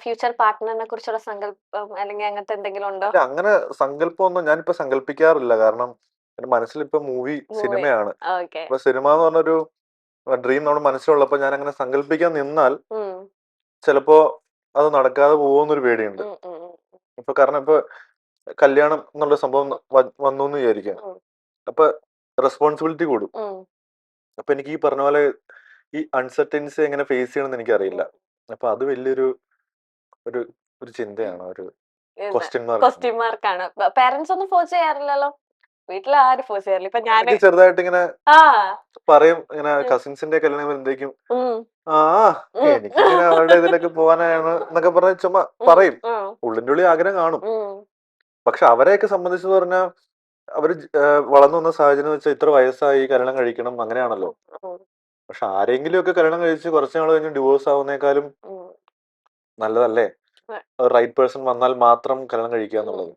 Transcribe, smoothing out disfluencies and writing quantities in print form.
Future പാർട്ട്ണറിനെ കുറിച്ചുള്ള സങ്കല്പം അല്ലെങ്കിൽ അങ്ങനത്തെ എന്തെങ്കിലും ഉണ്ടോ? ഇല്ല, അങ്ങനെ സങ്കല്പമൊന്നും ഞാനിപ്പോ സങ്കല്പിക്കാറില്ല. കാരണം എന്റെ മനസ്സിലിപ്പോ മൂവി മൂവി. സിനിമയാണ്. ഓക്കെ. അപ്പൊ സിനിമ എന്ന് പറഞ്ഞൊരു ഡ്രീം നമ്മുടെ മനസ്സിലുള്ളപ്പോ ഞാൻ അങ്ങനെ സങ്കല്പിക്കാൻ നിന്നാൽ ഉം. ചിലപ്പോ അത് നടക്കാതെ പോകുമെന്നൊരു പേടിയുണ്ട്. ഉം, ഉം, ഉം, കാരണം ഇപ്പൊ കല്യാണം എന്നുള്ള സംഭവം വന്നു എന്ന് വിചാരിക്കാം. ഉം, അപ്പൊ റെസ്പോൺസിബിലിറ്റി കൂടും. ഉം, അപ്പൊ എനിക്ക് ഈ പറഞ്ഞ പോലെ ഈ അൺസർട്ടൻസി എങ്ങനെ ഫേസ് ചെയ്യണമെന്ന് എനിക്കറിയില്ല. ഉം. അപ്പൊ അത് വലിയൊരു ഒരു ഒരു ചിന്തയാണ്, ഒരു എന്ന് ക്വസ്റ്റ്യൻ മാർക്കാണ്. ക്വസ്റ്റ്യൻ മാർക്കാണ്. പേരൻസ് ഒന്നും ഫോഴ്സ് ചെയ്യാറില്ലല്ലോ? വീട്ടിൽ ആരും ഫോഴ്സ് ചെയ്യാറില്ല. ഇപ്പൊ ഞാന് ഇടയ്ക്ക് ചെറുതായിട്ട് ഇങ്ങനെ ആ പറയും, ഇങ്ങനെ ഉം, കസിൻസിന്റെ കല്യാണം വരുമ്പോഴേക്കും ഉം, ആ ഉം, എനിക്കിങ്ങനെ അവരുടെ ഇതിലൊക്കെ പോകാനാണ് എന്നൊക്കെ പറഞ്ഞ് ചുമ്മാ ഉം, പറയും. ഉം, ഉള്ളിന്റെ ഉള്ളിൽ ആഗ്രഹം കാണും. ഉം, പക്ഷെ അവരെയൊക്കെ സംബന്ധിച്ച് പറഞ്ഞാൽ അവര് വളർന്നു വന്ന സാഹചര്യം വെച്ചാൽ ഇത്ര വയസ്സായി കല്യാണം കഴിക്കണം അങ്ങനെയാണല്ലോ. ഉം, പക്ഷെ ആരെങ്കിലും ഒക്കെ കല്യാണം കഴിച്ച് കുറച്ച് നാൾ കഴിഞ്ഞ് ഡിവോഴ്സ് ആവുന്നേക്കാളും ഉം, നല്ലതല്ലേ ഉം. റൈറ്റ് പേഴ്സൺ വന്നാൽ മാത്രം കല്യാണം കഴിക്കുക ഉം. എന്നുള്ളത്.